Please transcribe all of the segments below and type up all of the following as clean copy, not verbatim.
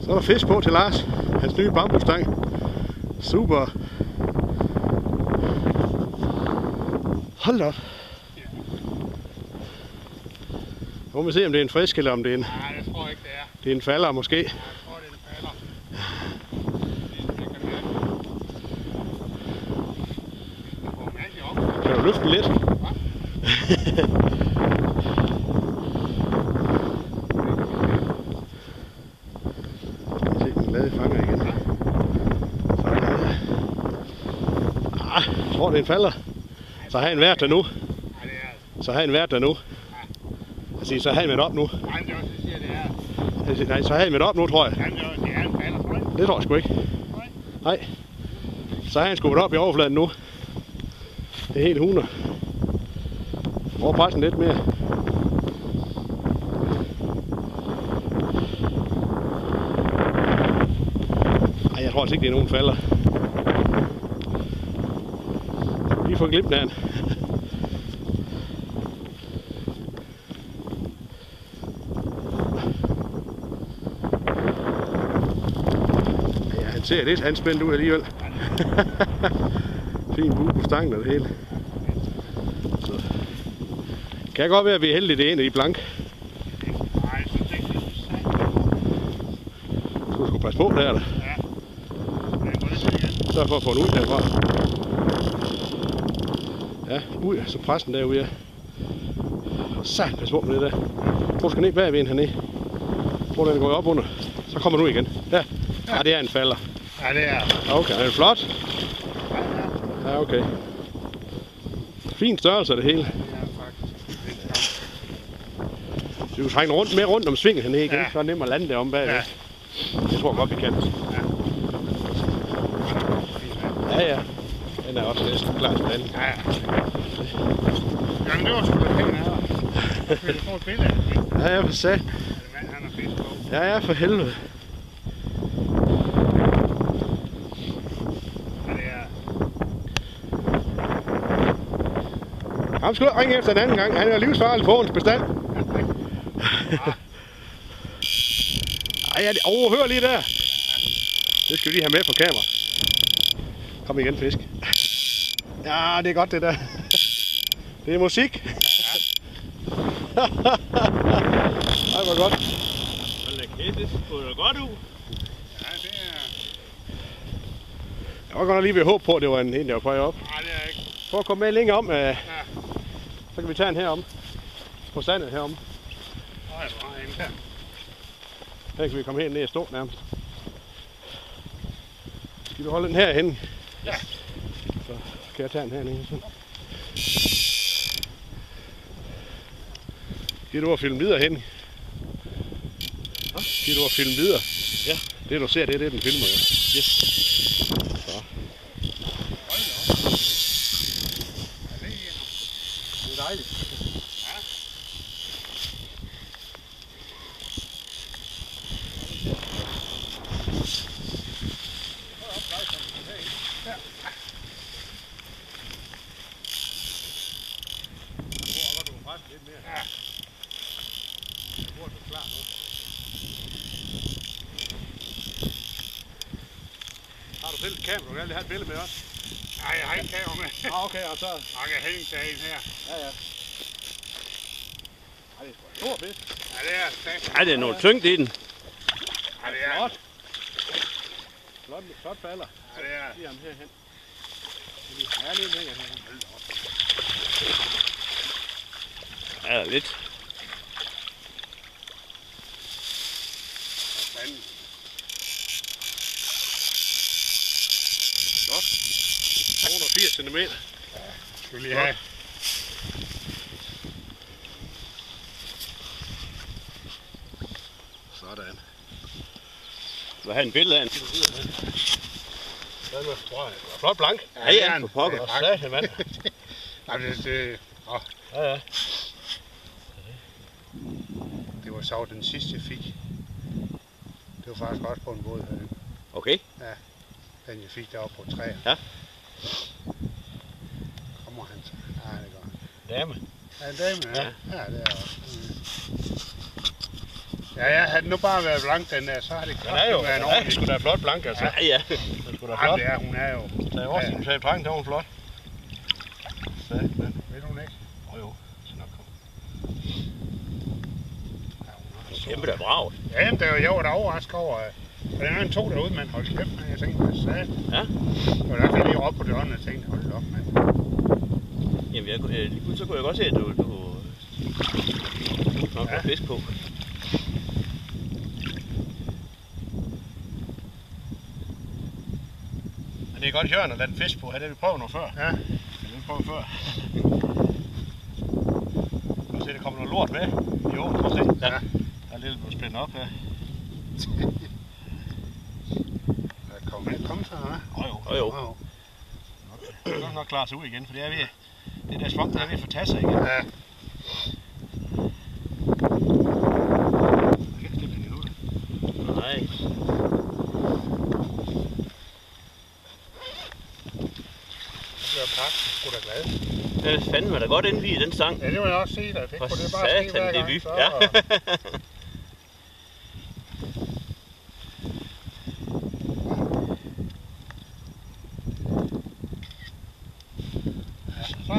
Så er der fisk på til Lars. Hans nye bambusstang. Super. Hold da op. Nu må vi se, om det er en frisk, eller om det er en... Nej, det tror jeg ikke, det er. Det er en falder, måske. Jeg tror, det er en falder. Kan du løfte den lidt? Se, den lade fanger igen. Jeg tror, det er en falder. Så har han været der nu. Så har han været der nu. Altså, så har han været op nu. Nej, det er også, det siger, det er. Nej, så har han været op nu, tror jeg. Det er en falder, tror jeg. Det tror jeg sgu ikke. Nej. Så har han sgu været op i overfladen nu. Det er helt 100. Prøv at presse den lidt mere. Ej, jeg tror altså ikke, det er nogen falder. Lige få glimt af den. Ja, han ser lidt anspændt ud alligevel. Fin bue på stangen og det hele. Så. Kan godt være, at vi er heldige, det ene i blank. Nej, jeg synes ikke, det er Du skulle passe på der. Ja. Så for at få den ud derfra. Ja, ud, så pres den derude. Ja. Og så pas på med det der. Prøv at skal ned bagved en hernede. Prøv den går op under. Så kommer den ud igen. Ja. Ja, det er en falder. Ja, det er. Okay, er det flot? Ja, okay. Fin størrelse af det hele. Så du trænger rundt om svingen hernede igen, så er det nemt at lande deromme bagved. Ja. Det tror jeg godt, vi kan. Ja, ja. Den er også næsten klar til landing. Ja, ja. Jamen, det var sgu da penge af dig. Jeg får et billede af det. Ja, ja, for sat. Han har fisk på. Ja, ja, for helvede. Ja, det er. Ham skulle jeg ringe efter en anden gang. Han er livsfarlig på hans bestand. Ej, ja, overhør lige der. Det skal vi lige have med på kamera. Kom igen, fisk. Ja, det er godt det der. Det er musik. Ej, hvor godt. Hold da kæft, det ser godt ud. Ja, det er... Jeg var godt nok lige ved at håbe på, at det var en, der var på vej op. Nej, det er ikke. Prøv at komme med længere om. Ja. Så kan vi tage den herom. På sandet herom. Nå, jeg tror, jeg er her. Her kan vi komme helt ned og stå nærmest. Skal du holde den her henne? Ja. Så skal jeg tage den hernede. Sådan. Giv du at filme videre hen. Giv du at filme videre. Ja. Det du ser, det er det, den filmer jo. Yes. Så. Det er dejligt. Ja. Lidt mere. Ja. Nu er du klar nu. Har du selv et kamera? Du kan aldrig have et billede med os. Nej, jeg har ikke kamera med. Okay, og så... Jeg kan hænge til en her. Ja, ja. Ej, det er sgu en stor fisk. Ja, det er stærkt. Ej, det er noget tungt i den. Ja, det er. Flot. Flot falder. Ja, det er. Lige ham herhen. Ja, lige længere herhen. Ja, lidt. Fanden. Flot. 280 cm. Skal vi lige have. Sådan. Du har en billede af den. Den var flot blank. Ja, ja, for pokker. Og satan, mand. Ja, ja. Det var så den sidste jeg fik. Det var faktisk også på en båd. Okay. Ja, den jeg fik deroppe på træet. Ja. Kommer han så? Ja, det går. Dame. Ja, en dame, ja. Ja, det er også. Ja, havde den nu bare været blank, den der, så har det Den er jo, været en den er ordentlig. sgu da flot blank, altså. Ja, ja. Den er sgu da Ja, flot. det er, hun er jo. Der er også en sagde dreng, der er hun flot. Sagde den. Ved hun ikke? Jo, så nok kom. Ja, hun har så. Kæmpe der brav. Ja, jamen, det var jeg var da overrasket over. Den er en to derude, mand. Hold kæft, man. Jeg tænkte, hvad sagde. Ja. Det var derfor, jeg lige råbte på døren og tænkte, hold op, mand. Jamen, lige pludselig så kunne jeg godt se, at du nok har fisk på. Men det er godt Jørgen at lade den fisk på. Har det vi prøvet noget før? Ja. Det har vi prøvet før. Nu se, der kommer noget lort med. Jo, prøv at se. Ja. Der er lidt blevet spændt op her. Kom så, hva'? Jo. Det er godt nok klare sig ud igen, for det er ved, det der svamp, der er ved at få taget sig igen. Ja. Jeg kan ikke stille den endnu. Nej. Så bliver jeg pakket. Sgu da glad. Det fandme da godt indvige den sang. Ja, det vil jeg også sige dig. Det For kunne det bare ske hver satan, det er gang. vi. Så, Ja. så.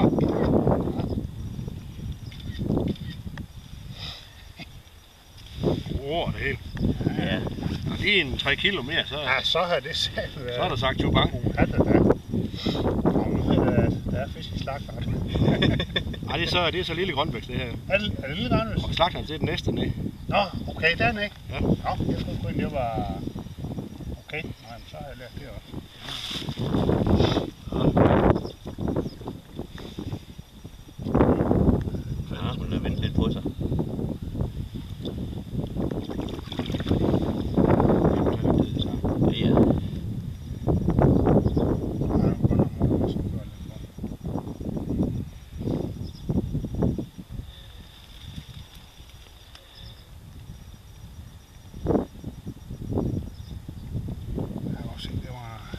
Det hele. Ja. Og lige en 3 kilo mere, Ja, så har det sagt. så er der sagt chubang. Ja, det da. Der er fisk i slagteret. Nej, det er så lille grønbæks, det her. Er det lille grønnes? Og slagteren til den næste ned. Nå, okay, den ikke? Ja. Nå, jeg troede kun, det var... Okay, nej, men så har jeg lært det også. Ja, hun har vendt lidt på sig. Ja, ja. Ja, godt nok må jeg så gøre lidt for. Jeg kan også se, det var...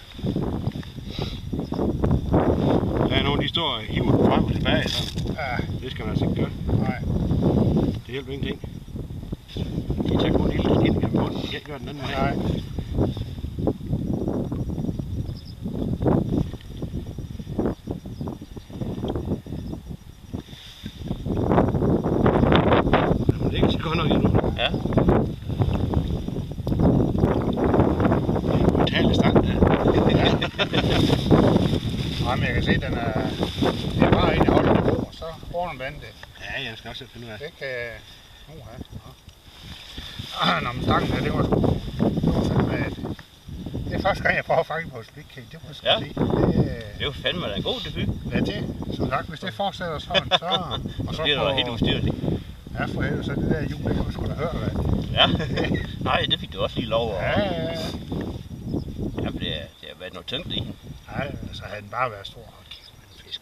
Der er nogen, de står og hiver den frem og tilbage. Sådan. Ja, Det skal man altså ikke gøre. nej. Det hjælper ingenting. De tager kun en lille skin gennem munden. De kan ikke gøre den anden vej. Nej. Men det er ikke så godt nok endnu. Ja. Det er en brutal stang, der. Nej, men jeg kan se, den er... Det er bare ind i holdet niveau, og så ordner den det. Ja, jeg skal også selv finde ud af. Det kan... Nå, men stangen her, det var sgu... Det var fandme... Det er første gang, jeg prøver at fange på et spikcake. Det må jeg sgu Ja. sige. Det er jo fandme da en god debut. Ja, det, som sagt, hvis det fortsætter sådan, så... Og Så bliver det helt ustyrligt. Ja, for helvede, så det der jul, det kan man sgu da høre, hvad. Ja. Nej, det fik du også lige lov at... Ja. Jamen, det har været noget tungt i den. Nej, altså havde den bare været stor. Hold kæft, med en fisk.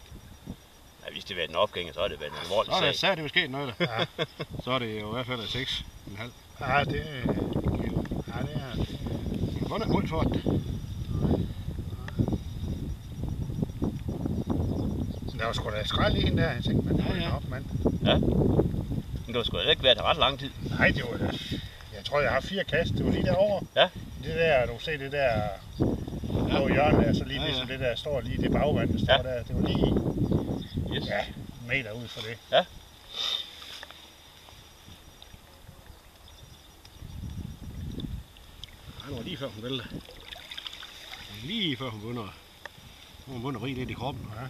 Ja, hvis det har været en opgænger, så har det været en alvorlig Så er sag. det, så er det måske noget der. Ja. Så er det jo i hvert fald 6,5. Ja, det... Ja, det er... Godt nok mål for det. Der var sgu da skrald i hende der, jeg tænkte, man, Ja, ja. op, mand. Ja. Men du har sgu da ikke været her ret lang tid. Nej, det var... Jeg tror, jeg har 4 kast. Det var lige derovre. Ja. Det der, du ser det der... Ja. På hjørnet der, så lige Ja, ja. ligesom det der står lige, det bagvand, der står Ja. der. Det var lige Yes. ja, en meter ud for det. Ja. Det var lige før hun vælter. Lige før hun begynder. Hun begynder at rige lidt i kroppen. Ja.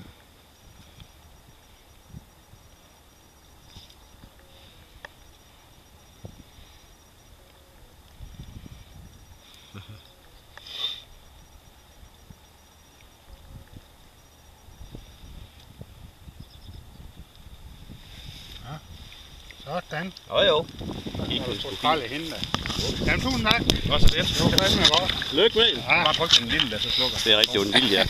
Sådan. Jo. Så har du fået skraldet hende der. Jamen, tusind tak. Også det. Det var fandme godt. Lykke med. Ja. Bare tryk den lille, der så slukker. Det er rigtig ondt vildt, ja.